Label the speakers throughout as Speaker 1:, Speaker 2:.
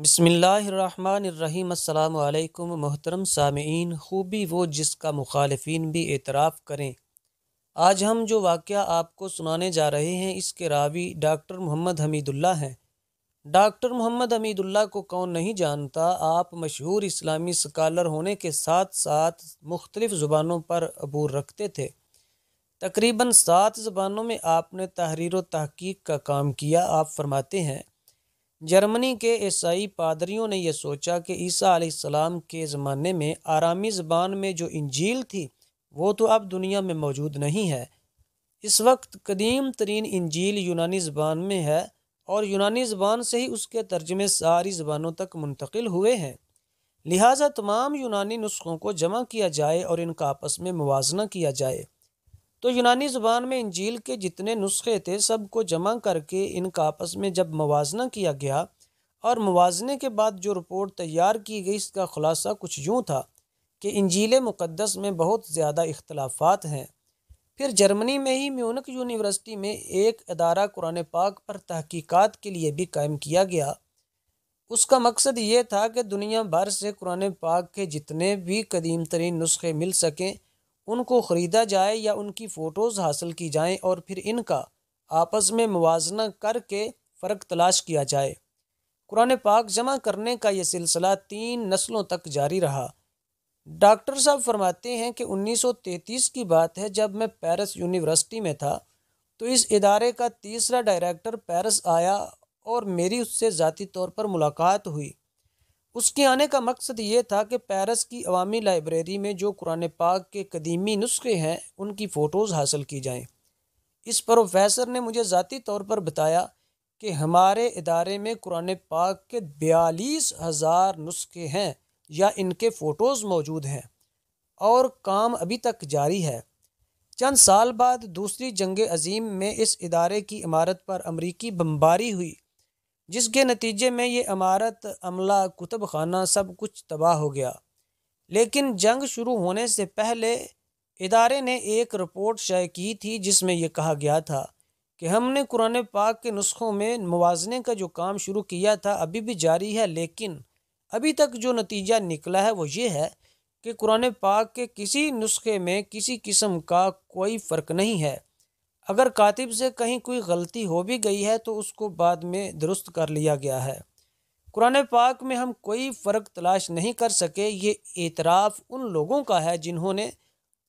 Speaker 1: بسم اللہ الرحمن الرحیم۔ السلام علیکم محترم سامعین، خوبی وہ جس کا مخالفین بھی اعتراف کریں۔ آج ہم جو واقعہ آپ کو سنانے جا رہے ہیں اس کے راوی ڈاکٹر محمد حمید اللہ ہیں۔ ڈاکٹر محمد حمید اللہ کو کون نہیں جانتا؟ آپ مشہور اسلامی سکالر ہونے کے ساتھ ساتھ مختلف زبانوں پر عبور رکھتے تھے۔ تقریباً 7 زبانوں میں آپ نے تحریر و تحقیق کا کام کیا۔ آپ فرماتے ہیں، جرمنی کے عیسائی پادریوں نے یہ سوچا کہ عیسیٰ علیہ السلام کے زمانے میں آرامی زبان میں جو انجیل تھی وہ تو اب دنیا میں موجود نہیں ہے۔ اس وقت قدیم ترین انجیل یونانی زبان میں ہے اور یونانی زبان سے ہی اس کے ترجمے ساری زبانوں تک منتقل ہوئے ہیں۔ لہٰذا تمام یونانی نسخوں کو جمع کیا جائے اور ان کا آپس میں موازنہ کیا جائے۔ تو یونانی زبان میں انجیل کے جتنے نسخے تھے سب کو جمع کر کے ان کا آپس میں جب موازنہ کیا گیا اور موازنے کے بعد جو رپورٹ تیار کی گئی اس کا خلاصہ کچھ یوں تھا کہ انجیل مقدس میں بہت زیادہ اختلافات ہیں۔ پھر جرمنی میں ہی میونخ یونیورسٹی میں ایک ادارہ قرآن پاک پر تحقیقات کے لیے بھی قائم کیا گیا۔ اس کا مقصد یہ تھا کہ دنیا بھر سے قرآن پاک کے جتنے بھی قدیم ترین نسخے مل سکیں ان کو خریدا جائے یا ان کی فوٹوز حاصل کی جائیں اور پھر ان کا آپس میں موازنہ کر کے فرق تلاش کیا جائے۔ قرآن پاک جمع کرنے کا یہ سلسلہ 3 نسلوں تک جاری رہا۔ ڈاکٹر صاحب فرماتے ہیں کہ 1933 کی بات ہے، جب میں پیرس یونیورسٹی میں تھا تو اس ادارے کا تیسرا ڈائریکٹر پیرس آیا اور میری اس سے ذاتی طور پر ملاقات ہوئی۔ اس کے آنے کا مقصد یہ تھا کہ پیرس کی عوامی لائبریری میں جو قرآن پاک کے قدیمی نسخے ہیں ان کی فوٹوز حاصل کی جائیں۔ اس پروفیسر نے مجھے ذاتی طور پر بتایا کہ ہمارے ادارے میں قرآن پاک کے 42,000 نسخے ہیں یا ان کے فوٹوز موجود ہیں اور کام ابھی تک جاری ہے۔ چند سال بعد دوسری جنگ عظیم میں اس ادارے کی عمارت پر امریکی بمباری ہوئی، جس کے نتیجے میں یہ عمارت، عملہ، کتب خانہ سب کچھ تباہ ہو گیا۔ لیکن جنگ شروع ہونے سے پہلے ادارے نے ایک رپورٹ شائع کی تھی جس میں یہ کہا گیا تھا کہ ہم نے قرآن پاک کے نسخوں میں موازنے کا جو کام شروع کیا تھا ابھی بھی جاری ہے، لیکن ابھی تک جو نتیجہ نکلا ہے وہ یہ ہے کہ قرآن پاک کے کسی نسخے میں کسی قسم کا کوئی فرق نہیں ہے۔ اگر کاتب سے کہیں کوئی غلطی ہو بھی گئی ہے تو اس کو بعد میں درست کر لیا گیا ہے۔ قرآن پاک میں ہم کوئی فرق تلاش نہیں کر سکے۔ یہ اعتراف ان لوگوں کا ہے جنہوں نے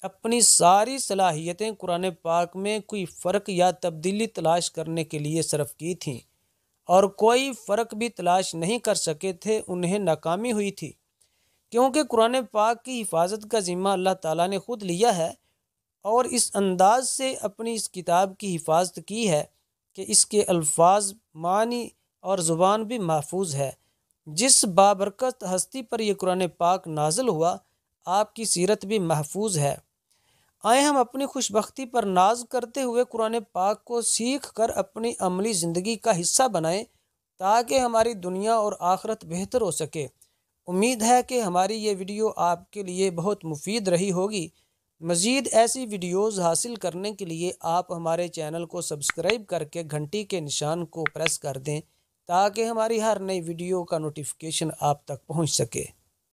Speaker 1: اپنی ساری صلاحیتیں قرآن پاک میں کوئی فرق یا تبدیلی تلاش کرنے کے لیے صرف کی تھیں اور کوئی فرق بھی تلاش نہیں کر سکے تھے، انہیں ناکامی ہوئی تھی، کیونکہ قرآن پاک کی حفاظت کا ذمہ اللہ تعالیٰ نے خود لیا ہے اور اس انداز سے اپنی اس کتاب کی حفاظت کی ہے کہ اس کے الفاظ، معنی اور زبان بھی محفوظ ہے۔ جس بابرکت ہستی پر یہ قرآن پاک نازل ہوا آپ کی سیرت بھی محفوظ ہے۔ آئیں ہم اپنی خوش بختی پر ناز کرتے ہوئے قرآن پاک کو سیکھ کر اپنی عملی زندگی کا حصہ بنائیں تاکہ ہماری دنیا اور آخرت بہتر ہو سکے۔ امید ہے کہ ہماری یہ ویڈیو آپ کے لیے بہت مفید رہی ہوگی۔ مزید ایسی ویڈیوز حاصل کرنے کے لیے آپ ہمارے چینل کو سبسکرائب کر کے گھنٹی کے نشان کو پریس کر دیں تاکہ ہماری ہر نئی ویڈیو کا نوٹیفیکیشن آپ تک پہنچ سکے۔